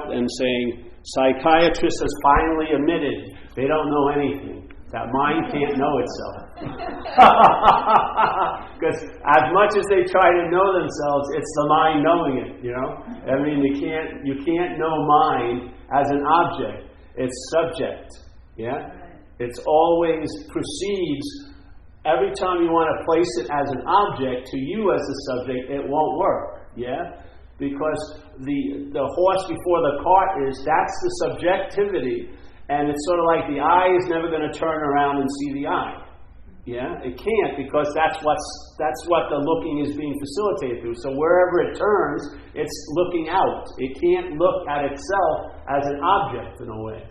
out and saying, psychiatrists has finally admitted they don't know anything. That mind can't know itself. Because as much as they try to know themselves, it's the mind knowing it, you know? I mean, you can't know mind as an object. It's subject, yeah? It's always proceeds. Every time you want to place it as an object to you as a subject, it won't work, yeah? Because the horse before the cart that's the subjectivity. And it's sort of like the eye is never going to turn around and see the eye. Yeah? It can't, because that's what the looking is being facilitated through. So wherever it turns, it's looking out. It can't look at itself as an object in a way,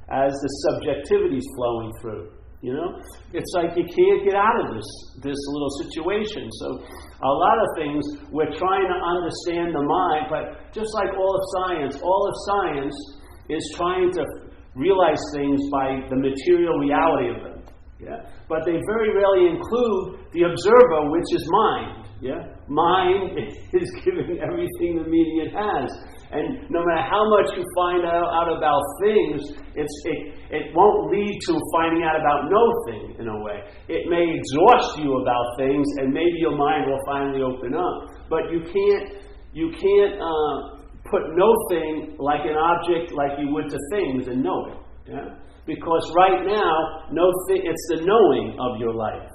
as the subjectivity is flowing through. You know? It's like you can't get out of this little situation. So a lot of things, we're trying to understand the mind, but just like all of science is trying to realize things by the material reality of them. Yeah? But they very rarely include the observer, which is mind. Yeah? Mind is giving everything the meaning it has. And no matter how much you find out about things, it won't lead to finding out about no thing, in a way. It may exhaust you about things, and maybe your mind will finally open up. But you can't put no thing like an object like you would to things and know it. Yeah? Because right now, it's the knowing of your life.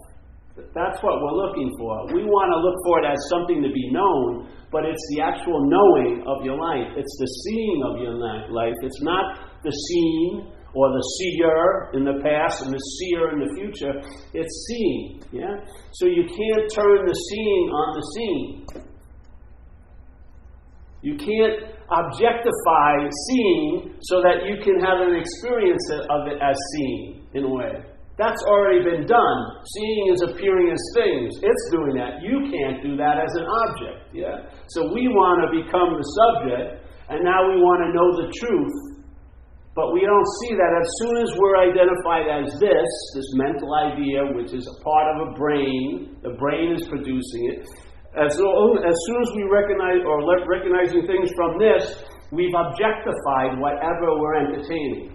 That's what we're looking for. We want to look for it as something to be known, but it's the actual knowing of your life. It's the seeing of your life. It's not the seeing or the seer in the past and the seer in the future. It's seeing. Yeah? So you can't turn the seeing on the seen. You can't objectify seeing so that you can have an experience of it as seeing, in a way. That's already been done. Seeing is appearing as things. It's doing that. You can't do that as an object. Yeah? So we want to become the subject, and now we want to know the truth. But we don't see that. As soon as we're identified as this mental idea, which is a part of a brain, the brain is producing it. As soon as we recognize or recognizing things from this, we've objectified whatever we're entertaining.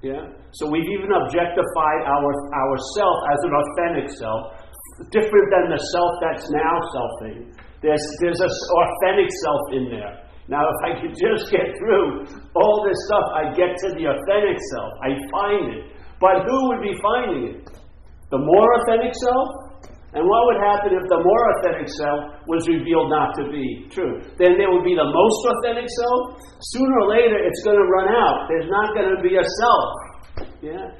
Yeah? So we've even objectified our self as an authentic self, different than the self that's now selfing. There's an authentic self in there. Now, if I could just get through all this stuff, I'd get to the authentic self. I'd find it. But who would be finding it? The more authentic self? And what would happen if the more authentic self was revealed not to be true? Then there would be the most authentic self. Sooner or later, it's going to run out. There's not going to be a self. Yeah?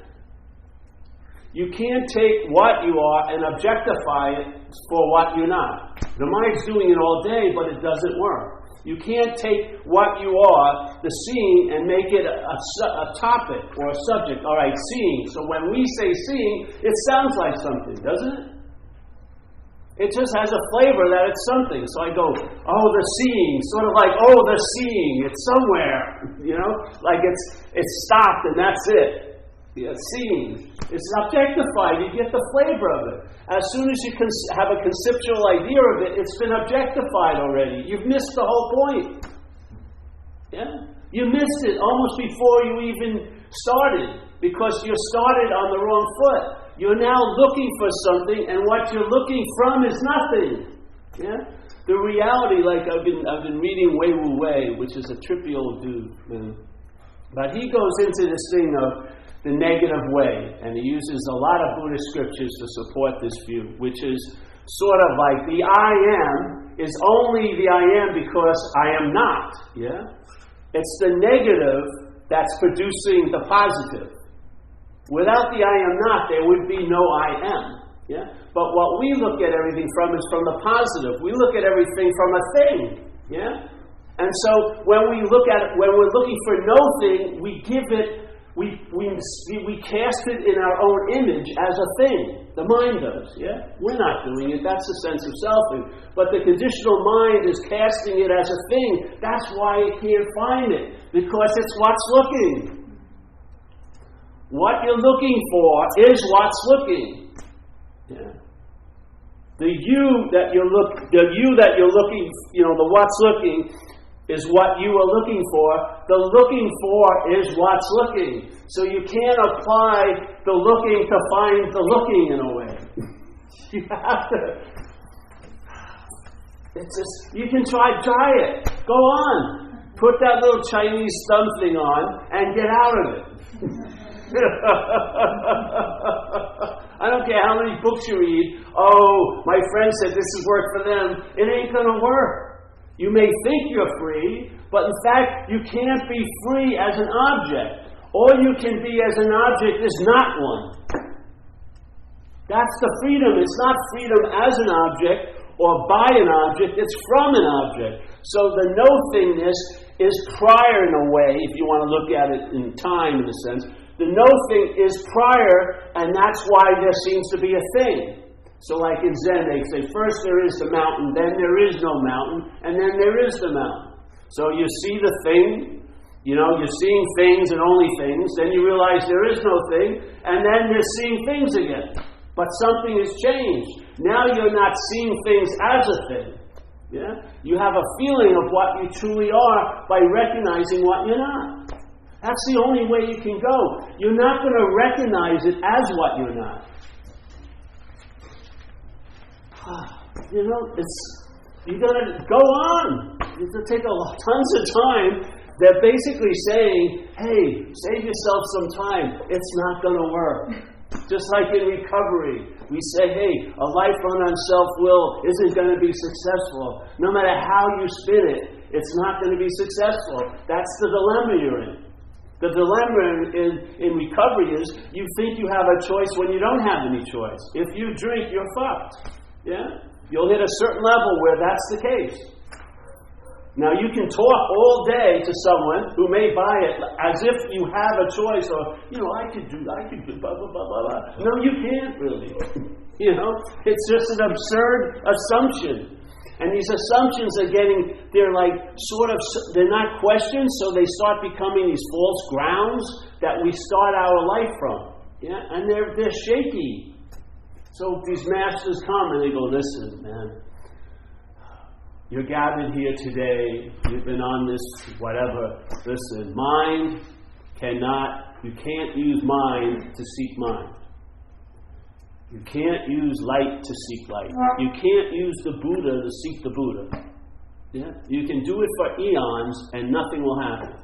You can't take what you are and objectify it for what you're not. The mind's doing it all day, but it doesn't work. You can't take what you are, the seeing, and make it a topic or a subject. All right, seeing. So when we say seeing, it sounds like something, doesn't it? It just has a flavor that it's something. So I go, oh, the seeing. Sort of like, oh, the seeing. It's somewhere. You know? Like it's stopped and that's it. Yeah, seeing. It's objectified. You get the flavor of it. As soon as you have a conceptual idea of it, it's been objectified already. You've missed the whole point. Yeah? You missed it almost before you even started. Because you started on the wrong foot. You're now looking for something, and what you're looking from is nothing. Yeah? The reality, like I've been reading Wei Wu Wei, which is a trippy old dude, man. But he goes into this thing of the negative way, and he uses a lot of Buddhist scriptures to support this view, which is sort of like the I am is only the I am because I am not. Yeah? It's the negative that's producing the positive. Without the I am not, there would be no I am. Yeah? But what we look at everything from is from the positive. We look at everything from a thing. Yeah? And so when we're looking for no thing, we give it, we cast it in our own image as a thing. The mind does. Yeah? We're not doing it. That's the sense of selfing. But the conditional mind is casting it as a thing. That's why it can't find it. Because it's what's looking. What you're looking for is what's looking. Yeah. The you that you're looking, the what's looking, is what you are looking for. The looking for is what's looking. So you can't apply the looking to find the looking in a way. You have to. It's just, you can try it. Go on. Put that little Chinese thumb thing on and get out of it. I don't care how many books you read. Oh, my friend said this has worked for them. It ain't going to work. You may think you're free, but in fact, you can't be free as an object. All you can be as an object is not one. That's the freedom. It's not freedom as an object or by an object. It's from an object. So the no-thingness is prior in a way, if you want to look at it in time in a sense. The no-thing is prior, and that's why there seems to be a thing. So like in Zen, they say, first there is the mountain, then there is no mountain, and then there is the mountain. So you see the thing, you're seeing things and only things, then you realize there is no thing, and then you're seeing things again. But something has changed. Now you're not seeing things as a thing. Yeah? You have a feeling of what you truly are by recognizing what you're not. That's the only way you can go. You're not going to recognize it as what you're not. You're going to go on. You have to take tons of time. They're basically saying, hey, save yourself some time. It's not going to work. Just like in recovery, we say, hey, a life run on self-will isn't going to be successful. No matter how you spin it, it's not going to be successful. That's the dilemma you're in. The dilemma in recovery is you think you have a choice when you don't have any choice. If you drink, you're fucked. Yeah? You'll hit a certain level where that's the case. Now you can talk all day to someone who may buy it as if you have a choice, or I could do blah blah blah blah blah. No, you can't really. It's just an absurd assumption. And these assumptions they're not questions, so they start becoming these false grounds that we start our life from. Yeah, and they're shaky. So these masters come and they go, listen, man, you're gathered here today, you've been on this, whatever. Listen, you can't use mind to seek mind. You can't use light to seek light. You can't use the Buddha to seek the Buddha. Yeah? You can do it for eons and nothing will happen.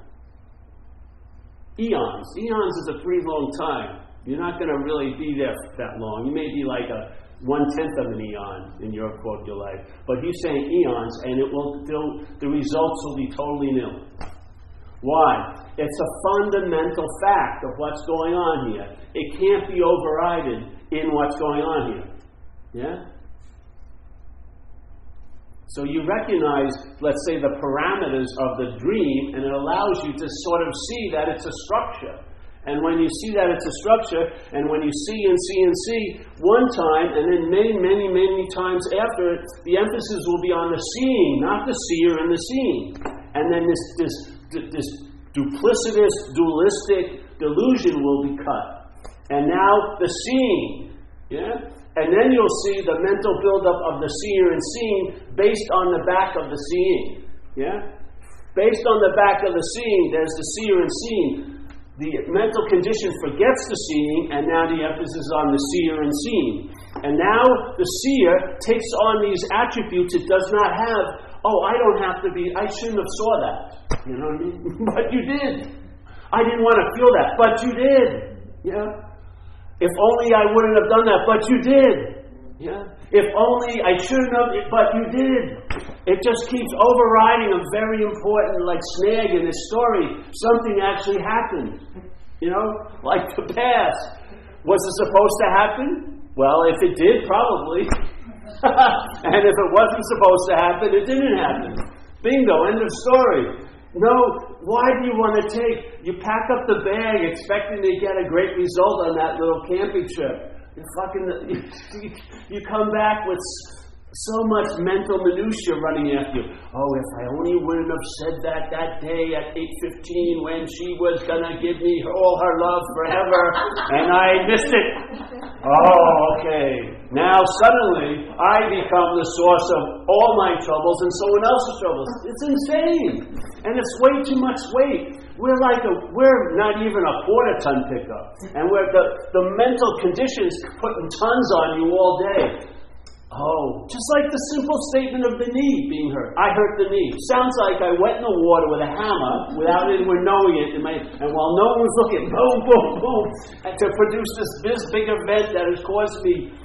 Eons. Eons is a pretty long time. You're not going to really be there that long. You may be like a 1/10 of an eon in your life. But he's saying eons, and the results will be totally nil. Why? It's a fundamental fact of what's going on here. It can't be overridden in what's going on here. Yeah? So you recognize, let's say, the parameters of the dream, and it allows you to sort of see that it's a structure. And when you see that it's a structure, and when you see and see and see one time, and then many, many, many times after, the emphasis will be on the seeing, not the seer and the seeing. And then this duplicitous, dualistic delusion will be cut. And now the seeing, yeah? And then you'll see the mental buildup of the seer and seeing based on the back of the seeing, yeah? Based on the back of the seeing, there's the seer and seeing. The mental condition forgets the seeing, and now the emphasis is on the seer and seeing. And now the seer takes on these attributes it does not have. Oh, I shouldn't have saw that. You know what I mean? But you did. I didn't want to feel that, but you did. Yeah? If only I wouldn't have done that, but you did. Yeah? If only I shouldn't have, but you did. It just keeps overriding a very important, snag in this story. Something actually happened. Like the past. Was it supposed to happen? Well, if it did, probably. And if it wasn't supposed to happen, it didn't happen. Bingo, end of story. No, why do you want to you pack up the bag expecting to get a great result on that little camping trip. You come back with So much mental minutia running after you. Oh, if I only wouldn't have said that day at 8:15 when she was going to give me all her love forever, and I missed it. Oh, okay. Now suddenly I become the source of all my troubles and someone else's troubles. It's insane. And it's way too much weight. We're not even a quarter-ton pickup. And the mental conditions putting tons on you all day. Oh, just like the simple statement of the knee being hurt. I hurt the knee. Sounds like I went in the water with a hammer without anyone knowing it, and while no one was looking, boom, boom, boom, and to produce this big event that has caused me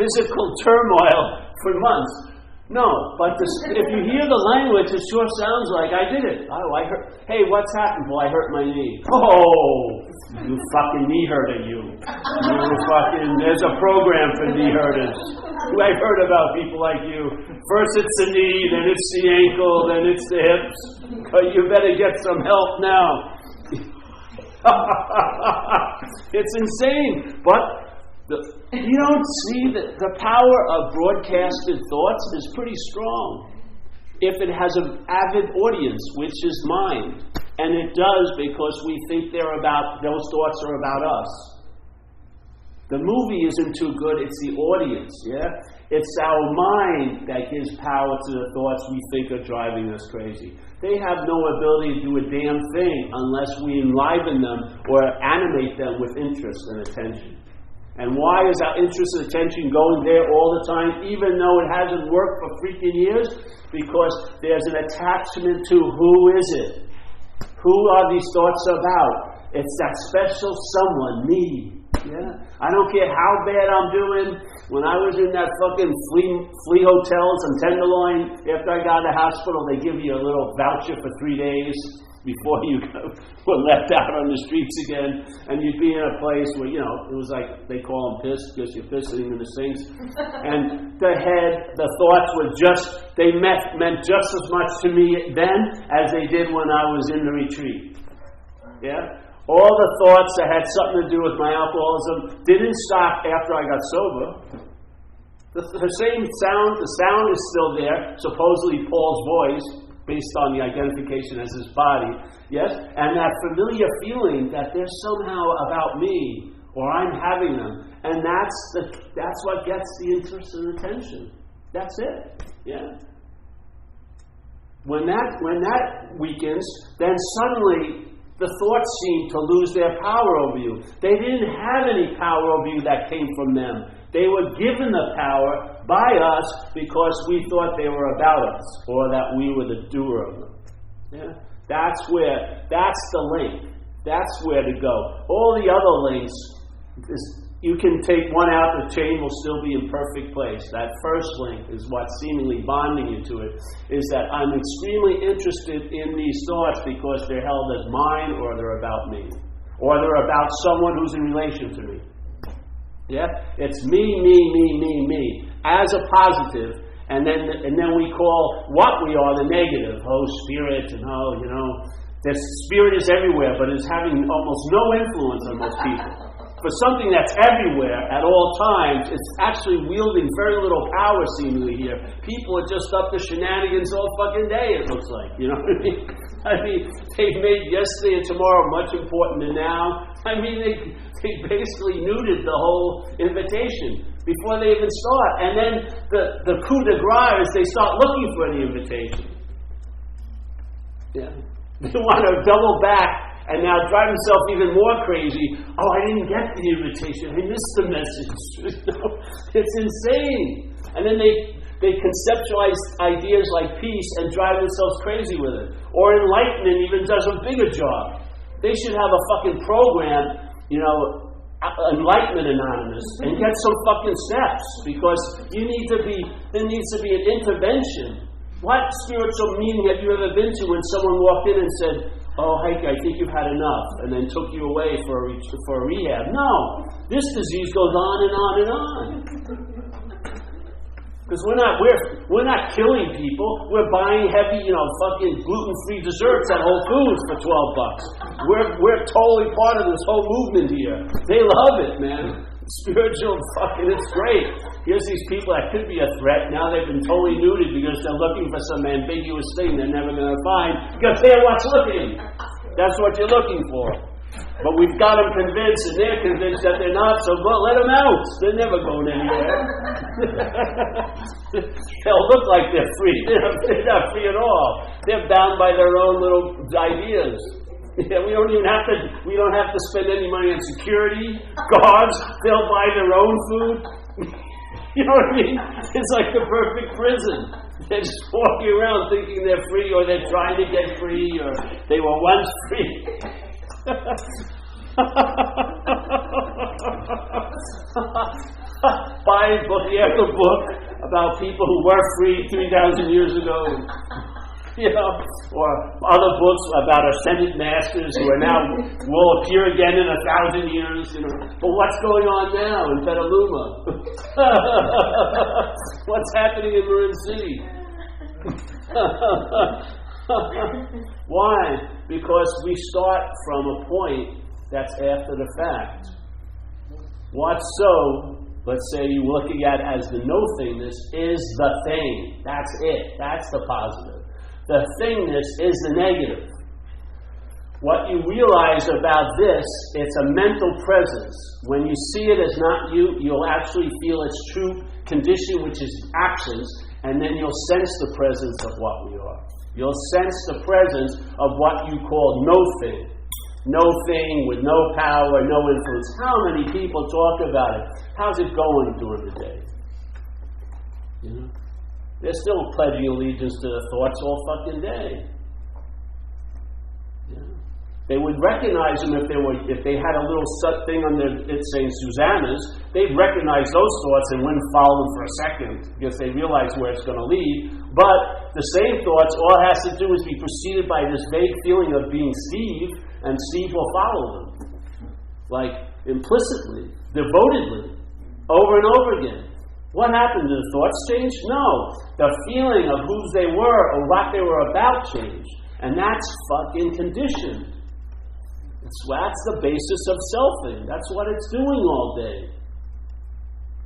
physical turmoil for months. No, but if you hear the language, it sure sounds like I did it. Oh, I hurt. Hey, what's happened? Well, I hurt my knee. Oh, you fucking knee hurter, you. There's a program for knee hurters. I've heard about people like you. First it's the knee, then it's the ankle, then it's the hips. You better get some help now. It's insane. But you don't see that the power of broadcasted thoughts is pretty strong. If it has an avid audience, which is mine. And it does because we think those thoughts are about us. The movie isn't too good, it's the audience, yeah? It's our mind that gives power to the thoughts we think are driving us crazy. They have no ability to do a damn thing unless we enliven them or animate them with interest and attention. And why is our interest and attention going there all the time, even though it hasn't worked for freaking years? Because there's an attachment to who is it? Who are these thoughts about? It's that special someone, me. Yeah? I don't care how bad I'm doing. When I was in that fucking flea hotels in Tenderloin, after I got out of the hospital, they give you a little voucher for 3 days before you were left out on the streets again. And you'd be in a place where, it was like, they call them piss because you're pissing in the sinks. And the thoughts were they meant just as much to me then as they did when I was in the retreat. Yeah? All the thoughts that had something to do with my alcoholism didn't stop after I got sober. The same sound, the sound is still there, supposedly Paul's voice, based on the identification as his body, yes? And that familiar feeling that they're somehow about me, or I'm having them. And that's what gets the interest and attention. That's it, yeah? When that weakens, then suddenly the thoughts seem to lose their power over you. They didn't have any power over you that came from them. They were given the power by us because we thought they were about us, or that we were the doer of them. Yeah? That's the link. That's where to go. All the other links, you can take one out, the chain will still be in perfect place. That first link is what's seemingly bonding you to it, is that I'm extremely interested in these thoughts because they're held as mine, or they're about me, or they're about someone who's in relation to me. Yeah? It's me, as a positive, and then we call what we are the negative. Oh, spirit, and the spirit is everywhere, but is having almost no influence on most people. For something that's everywhere at all times, it's actually wielding very little power seemingly here. People are just up to shenanigans all fucking day, it looks like. You know what I mean? They've made yesterday and tomorrow much important than now. They basically neutered the whole invitation before they even start. And then the coup de grace is they start looking for the invitation. Yeah. They want to double back and now drive himself even more crazy. Oh, I didn't get the invitation. I missed the message. It's insane. And then they conceptualize ideas like peace and drive themselves crazy with it. Or enlightenment even does a bigger job. They should have a fucking program, Enlightenment Anonymous, and get some fucking steps, because there needs to be an intervention. What spiritual meeting have you ever been to when someone walked in and said, "Oh, Heike, I think you've had enough," and then took you away for a rehab? No, this disease goes on and on and on. Because we're not killing people. We're buying heavy, fucking gluten-free desserts at Whole Foods for $12. We're totally part of this whole movement here. They love it, man. Spiritual fucking, it's great. Here's these people that could be a threat. Now they've been totally neutered because they're looking for some ambiguous thing they're never going to find because they're what's looking. That's what you're looking for. But we've got them convinced, and they're convinced that they're not, so let them out. They're never going anywhere. They'll look like they're free. They're not free at all. They're bound by their own little ideas. Yeah, we don't have to spend any money on security, guards. They'll buy their own food. You know what I mean? It's like the perfect prison. They're just walking around thinking they're free, or they're trying to get free, or they were once free. Buying book after book about people who were free 3,000 years ago. Or other books about ascended masters who are now will appear again in 1,000 years. But what's going on now in Petaluma? What's happening in Marin City? Why? Because we start from a point that's after the fact. What's so? Let's say you're looking at as the no-thingness is the thing. That's it. That's the positive. The thingness is the negative. What you realize about this, it's a mental presence. When you see it as not you, you'll actually feel its true condition, which is actions, and then you'll sense the presence of what we are. You'll sense the presence of what you call no thing. No thing with no power, no influence. How many people talk about it? How's it going during the day? They're still pledging allegiance to the thoughts all fucking day. They would recognize them if they had a little thing on it saying Susanna's. They'd recognize those thoughts and wouldn't follow them for a second because they realize where it's going to lead. But the same thoughts, all it has to do is be preceded by this vague feeling of being Steve, and Steve will follow them, like implicitly, devotedly, over and over again. What happened? Did the thoughts change? No. The feeling of whose they were or what they were about changed. And that's fucking conditioned. That's the basis of selfing. That's what it's doing all day.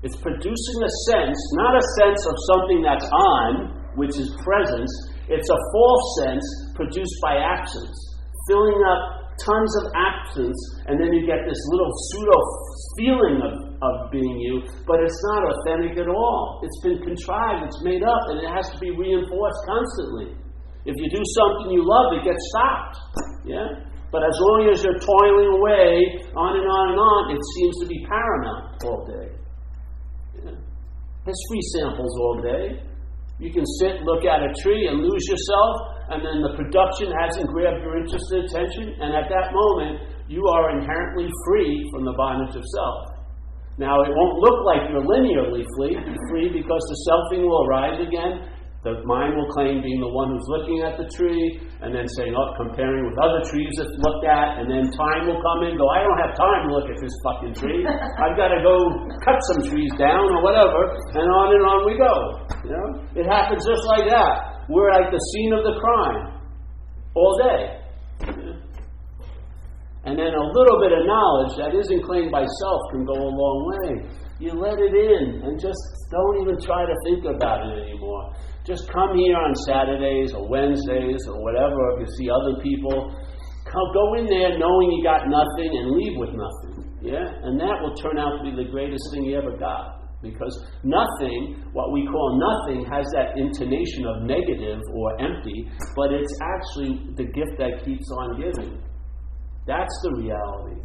It's producing a sense, not a sense of something that's on, which is presence. It's a false sense produced by actions, filling up tons of actions, and then you get this little pseudo feeling of being you, but it's not authentic at all. It's been contrived, it's made up, and it has to be reinforced constantly. If you do something you love, it gets stopped. Yeah? But as long as you're toiling away, on and on and on, it seems to be paramount all day. Yeah? There's free samples all day. You can sit, look at a tree, and lose yourself, and then the production hasn't grabbed your interest and attention, and at that moment, you are inherently free from the bondage of self. Now, it won't look like you're linearly free because the selfing will arise again. The mind will claim being the one who's looking at the tree, and then saying, comparing with other trees it's looked at, and then time will come in and go, I don't have time to look at this fucking tree. I've got to go cut some trees down or whatever, and on we go. It happens just like that. We're at the scene of the crime all day. And then a little bit of knowledge that isn't claimed by self can go a long way. You let it in and just don't even try to think about it anymore. Just come here on Saturdays or Wednesdays or whatever, if you see other people. Go in there knowing you got nothing and leave with nothing. Yeah? And that will turn out to be the greatest thing you ever got. Because nothing, what we call nothing, has that intonation of negative or empty, but it's actually the gift that keeps on giving. That's the reality.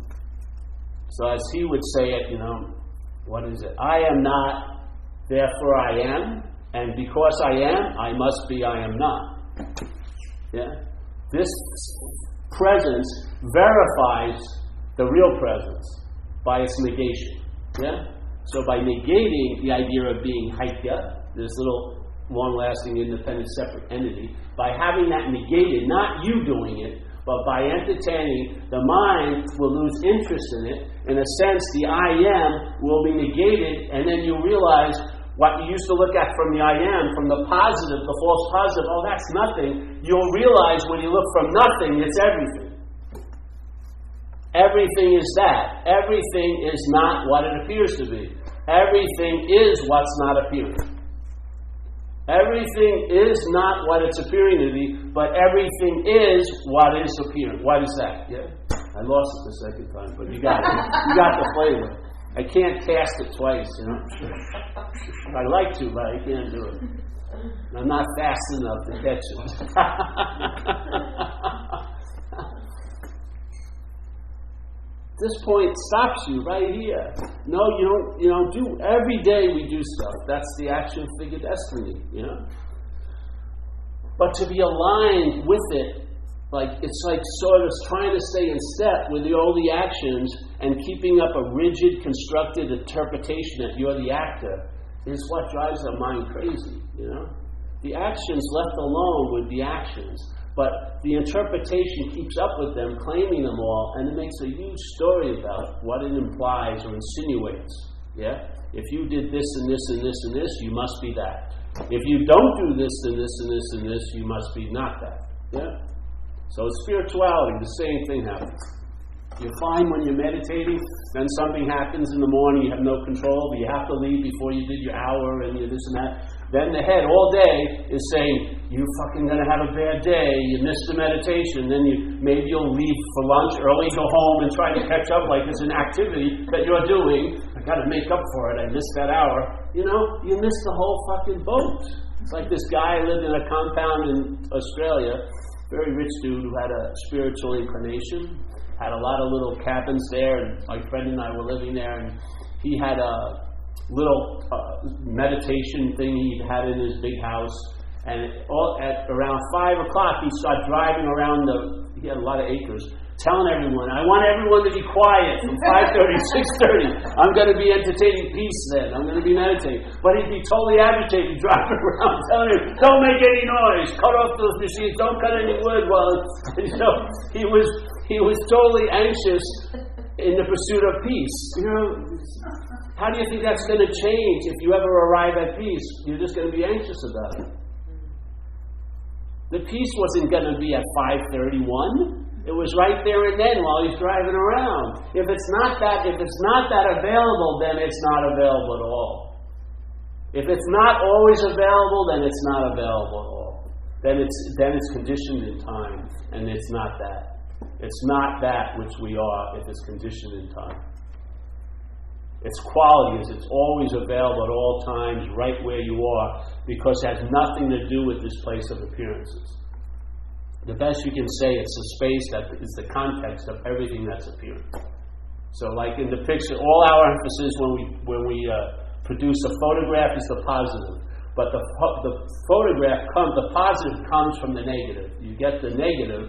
So as he would say it, what is it? I am not, therefore I am. And because I am, I must be I am not. Yeah? This presence verifies the real presence by its negation. Yeah? So by negating the idea of being haikya, this little long-lasting, independent, separate entity, by having that negated, not you doing it, but by entertaining, the mind will lose interest in it. In a sense, the I am will be negated, and then you realize what you used to look at from the I am, from the positive, the false positive, that's nothing. You'll realize when you look from nothing, it's everything. Everything is that. Everything is not what it appears to be. Everything is what's not appearing. Everything is not what it's appearing to be, but everything is what is appearing. What is that? Yeah? I lost it the second time, but you got it. You got the flavor. I can't cast it twice, you know. I'd like to, but I can't do it. I'm not fast enough to catch it. This point stops you right here. No, you don't do. Every day we do stuff. That's the action figure destiny, you know. But to be aligned with it, it's like sort of trying to stay in step with all the actions and keeping up a rigid, constructed interpretation that you're the actor is what drives our mind crazy, you know. The actions left alone with the actions, but the interpretation keeps up with them, claiming them all, and it makes a huge story about what it implies or insinuates. Yeah? If you did this and this and this and this, you must be that. If you don't do this and this and this and this, you must be not that. Yeah? So spirituality, the same thing happens. You find when you're meditating, then something happens in the morning, you have no control, but you have to leave before you did your hour and you this and that. Then the head all day is saying, you're fucking going to have a bad day, you missed the meditation, then maybe you'll leave for lunch early, go home and try to catch up like it's an activity that you're doing. I got to make up for it, I missed that hour. You know, you missed the whole fucking boat. It's like this guy lived in a compound in Australia, very rich dude who had a spiritual inclination, had a lot of little cabins there, and my friend and I were living there, and he had a little meditation thing he had in his big house, and at around 5 o'clock he started driving around he had a lot of acres, telling everyone, I want everyone to be quiet from 5:30 to 6:30. I'm going to be entertaining peace then. I'm going to be meditating. But he'd be totally agitated, driving around, telling him, don't make any noise, cut off those machines, don't cut any wood. Well, he was totally anxious in the pursuit of peace. You know, how do you think that's going to change if you ever arrive at peace? You're just going to be anxious about it. The peace wasn't going to be at 5:31. It was right there and then while he's driving around. If it's not that available, then it's not available at all. If it's not always available, then it's not available at all. Then it's conditioned in time, and it's not that. It's not that which we are if it's conditioned in time. Its quality is it's always available at all times, right where you are, because it has nothing to do with this place of appearances. The best you can say, it's the space that is the context of everything that's appearing. So, like in the picture, all our emphasis when we produce a photograph is the positive, but the positive comes from the negative. You get the negative,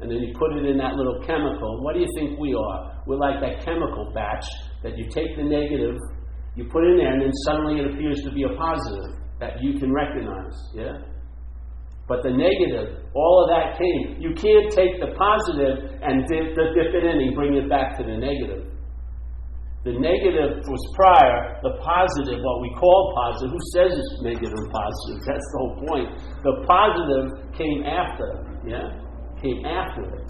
and then you put it in that little chemical. What do you think we are? We're like that chemical batch that you take the negative, you put in there, and then suddenly it appears to be a positive that you can recognize. Yeah. But the negative, all of that came. You can't take the positive and dip it in and bring it back to the negative. The negative was prior, the positive, what we call positive. Who says it's negative and positive? That's the whole point. The positive came after, yeah? Came after it.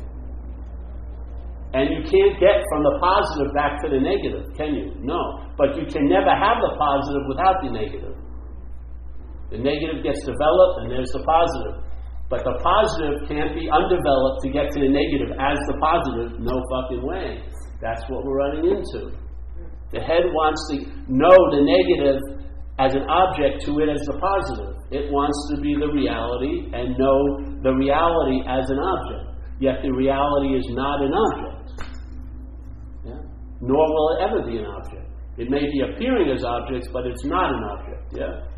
And you can't get from the positive back to the negative, can you? No. But you can never have the positive without the negative. The negative gets developed, and there's the positive. But the positive can't be undeveloped to get to the negative as the positive. No fucking way. That's what we're running into. The head wants to know the negative as an object to it as the positive. It wants to be the reality and know the reality as an object. Yet the reality is not an object. Yeah? Nor will it ever be an object. It may be appearing as objects, but it's not an object. Yeah?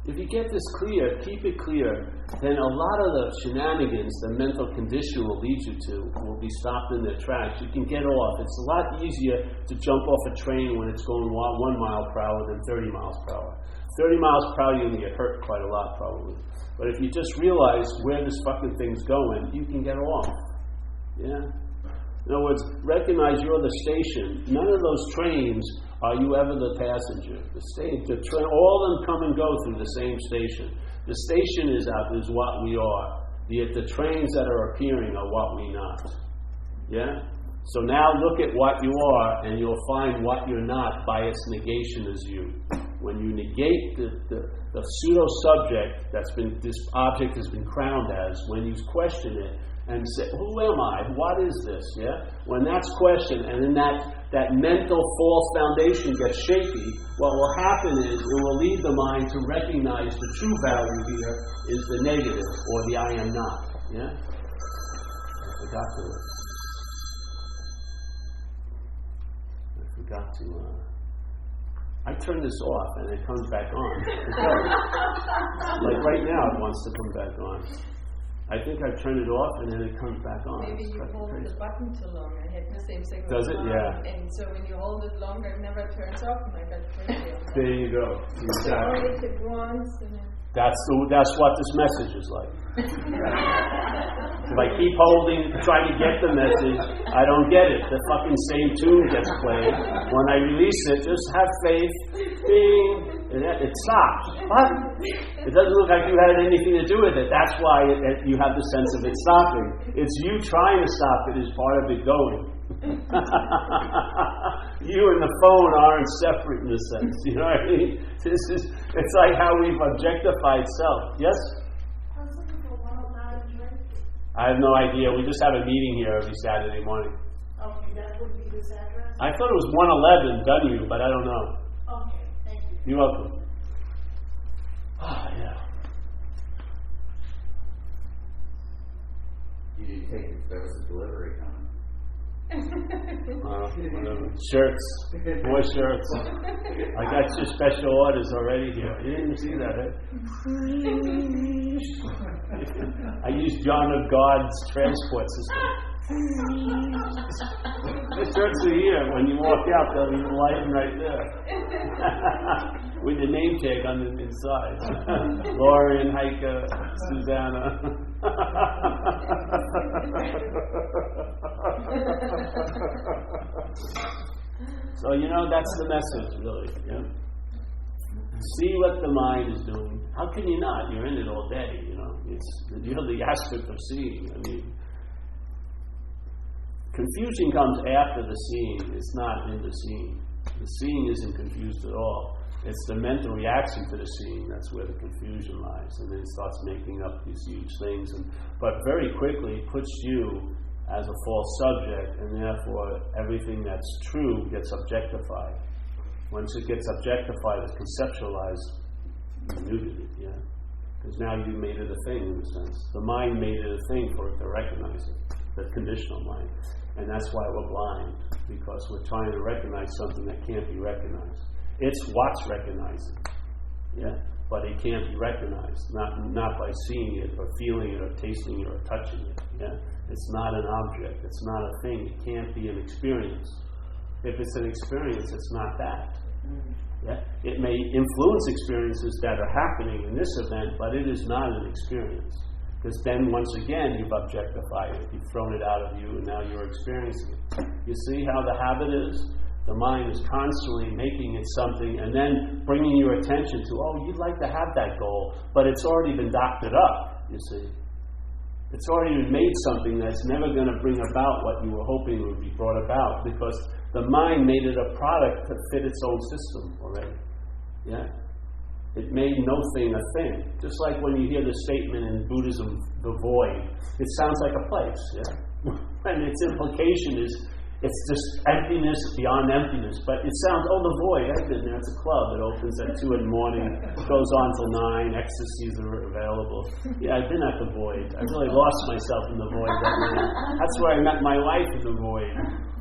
If you get this clear, keep it clear, then a lot of the shenanigans the mental condition will lead you to will be stopped in their tracks. You can get off. It's a lot easier to jump off a train when it's going 1 mile per hour than 30 miles per hour. 30 miles per hour, you're going to get hurt quite a lot, probably. But if you just realize where this fucking thing's going, you can get off. Yeah? In other words, recognize you're the station. None of those trains are you ever the passenger. The train, all of them come and go through the same station. The station is what we are. The trains that are appearing are what we not. Yeah? So now look at what you are, and you'll find what you're not by its negation as you. When you negate the pseudo-subject this object has been crowned as, when you question it and say, who am I? What is this? Yeah? When that's questioned, and then that mental false foundation gets shaky, what will happen is it will lead the mind to recognize the true value here is the negative, or the I am not. Yeah? I forgot to I turn this off and it comes back on. Like right now it wants to come back on. I think I turned it off and then it comes back on. Maybe you hold the button too long. I had the same thing. Does it? Yeah. And so when you hold it longer, it never turns off, and I got crazy. There you go. Exactly. Only hit once, and then That's what this message is like. If I keep holding, trying to get the message, I don't get it. The fucking same tune gets played. When I release it, just have faith. Bing. And it stops. What? It doesn't look like you had anything to do with it. That's why you have the sense of it stopping. It's you trying to stop it is part of it going. You and the phone aren't separate in a sense. You know what I mean? It's like how we've objectified self. Yes? I have no idea. We just have a meeting here every Saturday morning. Okay, that would be this address? I thought it was 111 Dunue, but I don't know. Okay, thank you. You're welcome. Yeah. You didn't take it. There was a delivery coming. Whatever. Shirts. More shirts. I got your special orders already here. You didn't see that, eh? I use John of God's transport system. The shirts are here. When you walk out, they'll be lighting right there. With the name tag on the inside. Lauren, Heike, Susanna. So, that's the message, really. Yeah? See what the mind is doing. How can you not? You're in it all day, You're the aspect of seeing. Confusion comes after the seeing. It's not in the seeing. The seeing isn't confused at all. It's the mental reaction to the seeing. That's where the confusion lies. And then it starts making up these huge things. But very quickly puts you as a false subject, and therefore everything that's true gets objectified. Once it gets objectified, it's conceptualized, you neutered it, yeah? Because now you made it a thing, in a sense. The mind made it a thing for it to recognize it, the conditional mind. And that's why we're blind, because we're trying to recognize something that can't be recognized. It's what's recognizing, yeah? But it can't be recognized, not by seeing it, or feeling it, or tasting it, or touching it, yeah? It's not an object, it's not a thing, it can't be an experience. If it's an experience, it's not that. Yeah? It may influence experiences that are happening in this event, but it is not an experience. Because then, once again, you've objectified it, you've thrown it out of you, and now you're experiencing it. You see how the habit is? The mind is constantly making it something, and then bringing your attention to, you'd like to have that goal, but it's already been doctored up, you see. It's already been made something that's never going to bring about what you were hoping would be brought about, because the mind made it a product to fit its own system already. Yeah? It made no thing a thing. Just like when you hear the statement in Buddhism, the void, it sounds like a place. Yeah? And its implication is it's just emptiness beyond emptiness. But it sounds, the void, I've been there. It's a club that opens at 2 in the morning, goes on till 9, ecstasies are available. Yeah, I've been at the void. I really lost myself in the void that night. That's where I met my wife in the void.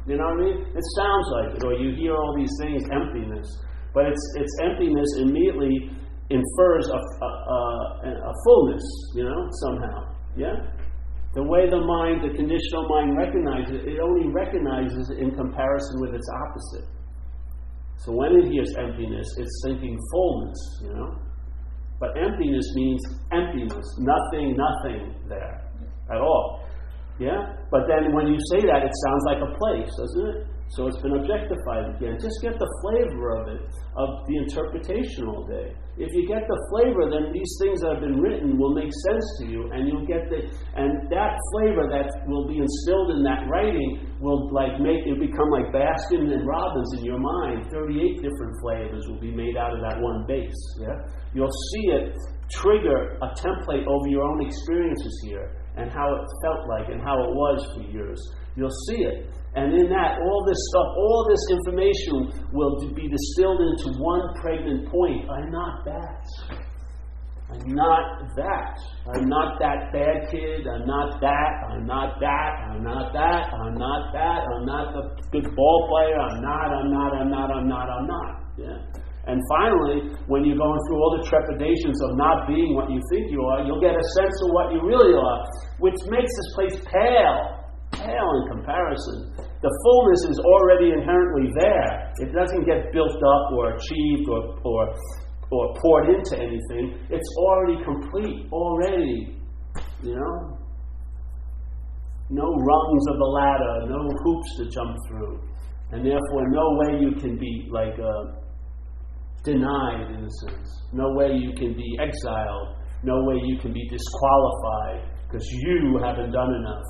You know what I mean? It sounds like it, or you hear all these things, emptiness. But its emptiness immediately infers a fullness, somehow. Yeah? The way the mind, the conditional mind recognizes it only recognizes it in comparison with its opposite. So when it hears emptiness, it's thinking fullness, But emptiness means emptiness, nothing there at all. Yeah? But then when you say that, it sounds like a place, doesn't it? So it's been objectified again. Just get the flavor of it, of the interpretation all day. If you get the flavor, then these things that have been written will make sense to you, and you'll get and that flavor that will be instilled in that writing will make it become like Baskin and Robbins in your mind. 38 different flavors will be made out of that one base. Yeah, you'll see it trigger a template over your own experiences here, and how it felt like, and how it was for years. You'll see it. And in that, all this stuff, all this information will be distilled into one pregnant point. I'm not that. I'm not that. I'm not that bad kid. I'm not that. I'm not that. I'm not that. I'm not that. I'm not the good ball player. I'm not. Yeah. And finally, when you're going through all the trepidations of not being what you think you are, you'll get a sense of what you really are, which makes this place pale in comparison. The fullness is already inherently there. It doesn't get built up or achieved or poured into anything. It's already complete, already. No rungs of the ladder, no hoops to jump through. And therefore, no way you can be denied, in a sense. No way you can be exiled. No way you can be disqualified because you haven't done enough.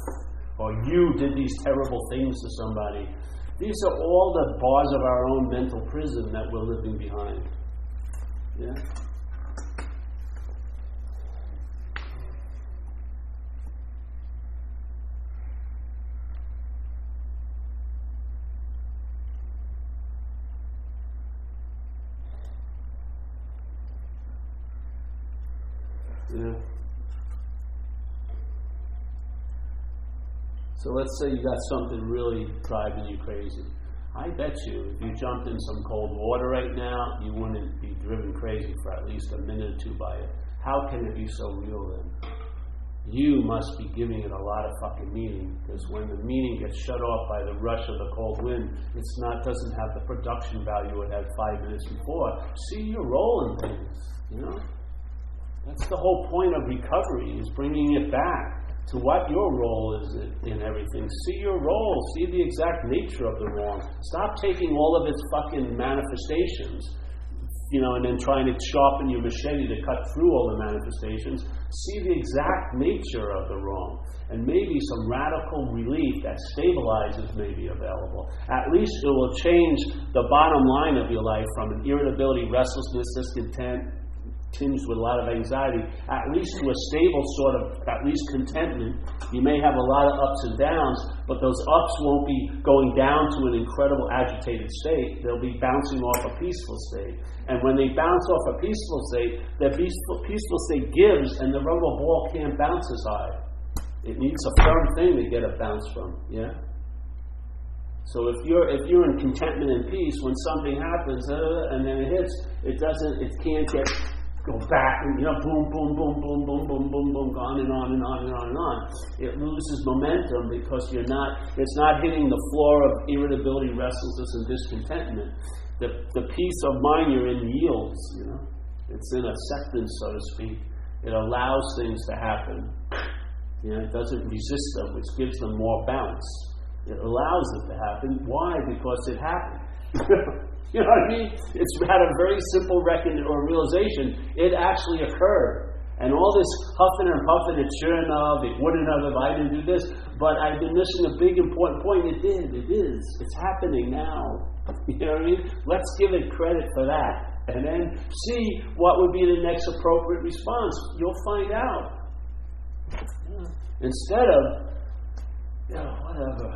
Or you did these terrible things to somebody. These are all the bars of our own mental prison that we're living behind. Yeah? Yeah. So let's say you got something really driving you crazy. I bet you if you jumped in some cold water right now, you wouldn't be driven crazy for at least a minute or two by it. How can it be so real then? You must be giving it a lot of fucking meaning, because when the meaning gets shut off by the rush of the cold wind, doesn't have the production value it had 5 minutes before. See your role in things, That's the whole point of recovery, is bringing it back to what your role is in everything. See your role. See the exact nature of the wrong. Stop taking all of its fucking manifestations, and then trying to sharpen your machete to cut through all the manifestations. See the exact nature of the wrong. And maybe some radical relief that stabilizes may be available. At least it will change the bottom line of your life from an irritability, restlessness, discontent, tinged with a lot of anxiety, at least to a stable sort of, at least contentment. You may have a lot of ups and downs, but those ups won't be going down to an incredible agitated state. They'll be bouncing off a peaceful state. And when they bounce off a peaceful state, the peaceful state gives, and the rubber ball can't bounce as high. It needs a firm thing to get a bounce from. Yeah? So if you're in contentment and peace, when something happens and then it hits, it can't go back and boom, boom, boom, boom, boom, boom, boom, boom, on and on and on and on and on. It loses momentum because it's not hitting the floor of irritability, restlessness, and discontentment. The peace of mind you're in yields, It's in acceptance, so to speak. It allows things to happen. It doesn't resist them, which gives them more bounce. It allows it to happen. Why? Because it happened. You know what I mean? It's had a very simple realization. It actually occurred. And all this huffing and puffing, it's sure enough, it wouldn't have if I didn't do this. But I've been missing a big important point. It did. It is. It's happening now. You know what I mean? Let's give it credit for that. And then see what would be the next appropriate response. You'll find out. Instead of, whatever,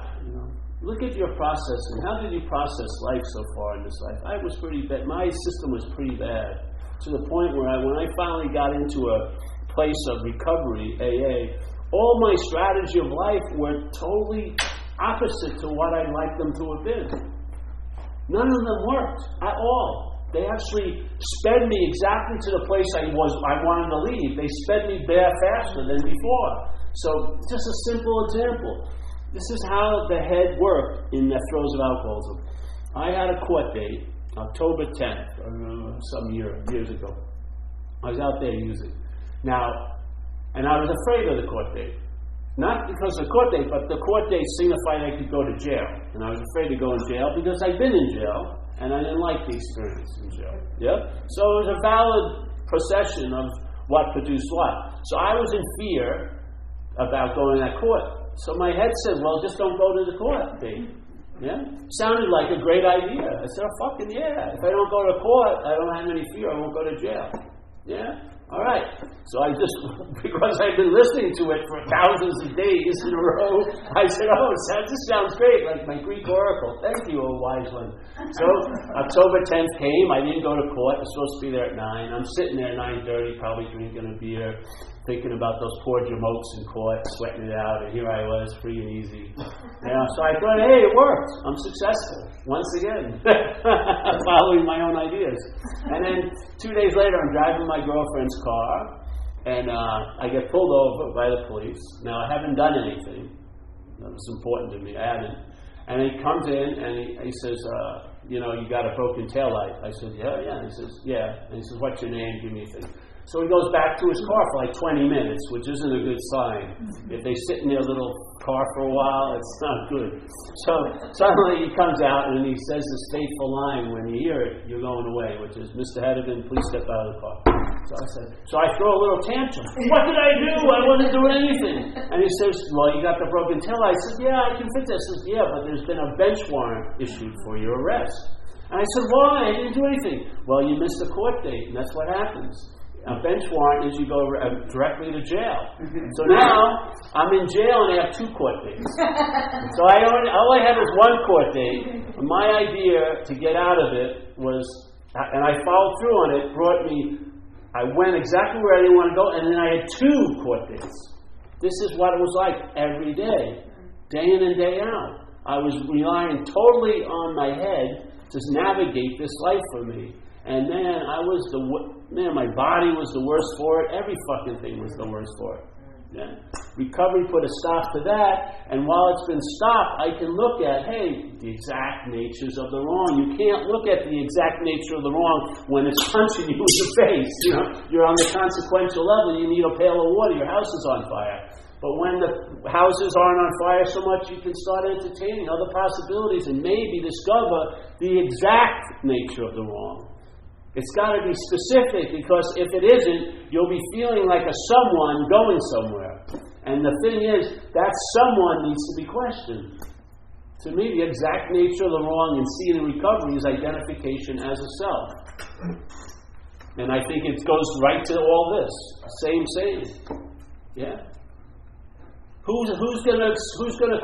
Look at your processing. How did you process life so far in this life? I was pretty bad. My system was pretty bad, to the point where when I finally got into a place of recovery, AA, all my strategy of life were totally opposite to what I'd like them to have been. None of them worked at all. They actually sped me exactly to the place I wanted to leave. They sped me there faster than before. So, just a simple example. This is how the head worked in the throes of alcoholism. I had a court date, October 10th, some years ago. I was out there using. Now, and I was afraid of the court date. Not because of the court date, but the court date signified I could go to jail. And I was afraid to go in jail because I'd been in jail, and I didn't like the experience in jail. Yeah? So it was a valid procession of what produced what. So I was in fear about going to that court. So my head said, well, just don't go to the court date. Yeah? Sounded like a great idea. I said, oh, fucking yeah. If I don't go to court, I don't have any fear. I won't go to jail. Yeah? All right. So I just, because I've been listening to it for thousands of days in a row, I said, oh, this sounds great, like my Greek oracle. Thank you, O wise one. So October 10th came. I didn't go to court. I was supposed to be there at 9. I'm sitting there at 9:30, probably drinking a beer, thinking about those poor jamokes in court, sweating it out, and here I was, free and easy. So I thought, hey, it worked. I'm successful. Once again. Following my own ideas. And then 2 days later, I'm driving my girlfriend's car, and I get pulled over by the police. Now, I haven't done anything. That was important to me. I haven't. And he comes in, and he says, you got a broken taillight. I said, yeah. And he says, yeah. And he says, what's your name? Give me a thing. So he goes back to his car for like 20 minutes, which isn't a good sign. If they sit in their little car for a while, it's not good. So suddenly he comes out and he says this fateful line, when you hear it, you're going away, which is, Mr. Hedigan, please step out of the car. So I throw a little tantrum. What did I do? I wasn't doing anything. And he says, well, you got the broken taillight. I said, yeah, I can fit this. He says, yeah, but there's been a bench warrant issued for your arrest. And I said, why? I didn't do anything. Well, you missed the court date, and that's what happens. A bench warrant is you go directly to jail. So now I'm in jail and I have 2 court dates. So all I had was 1 court date. My idea to get out of it was, and I followed through on it, I went exactly where I didn't want to go, and then I had 2 court dates. This is what it was like every day in and day out. I was relying totally on my head to navigate this life for me. And then my body was the worst for it. Every fucking thing was the worst for it. Yeah. Recovery put a stop to that. And while it's been stopped, I can look at, the exact natures of the wrong. You can't look at the exact nature of the wrong when it's punching you in the face. You're on the consequential level. You need a pail of water. Your house is on fire. But when the houses aren't on fire so much, you can start entertaining other possibilities and maybe discover the exact nature of the wrong. It's got to be specific, because if it isn't, you'll be feeling like a someone going somewhere. And the thing is, that someone needs to be questioned. To me, the exact nature of the wrong in seeing and recovery is identification as a self. And I think it goes right to all this. Same. Yeah? Who's gonna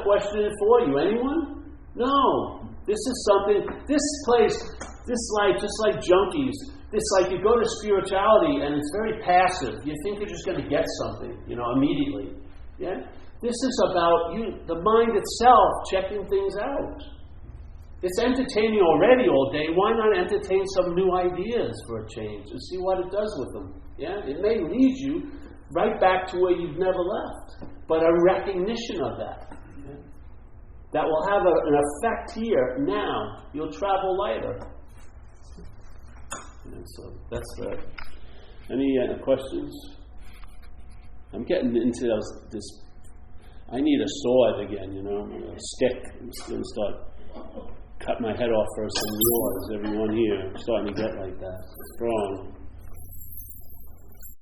question it for you? Anyone? No. This is something, this place, this life, just like junkies, it's like you go to spirituality and it's very passive. You think you're just going to get something, immediately. Yeah? This is about the mind itself checking things out. It's entertaining already all day. Why not entertain some new ideas for a change and see what it does with them? Yeah? It may lead you right back to where you've never left, but a recognition of that. That will have an effect here, now. You'll travel lighter. So that's that. Any questions? I'm getting into this. I need a sword again, a stick. I'm just going to start cut my head off first and yours, everyone here. I'm starting to get like that. Strong.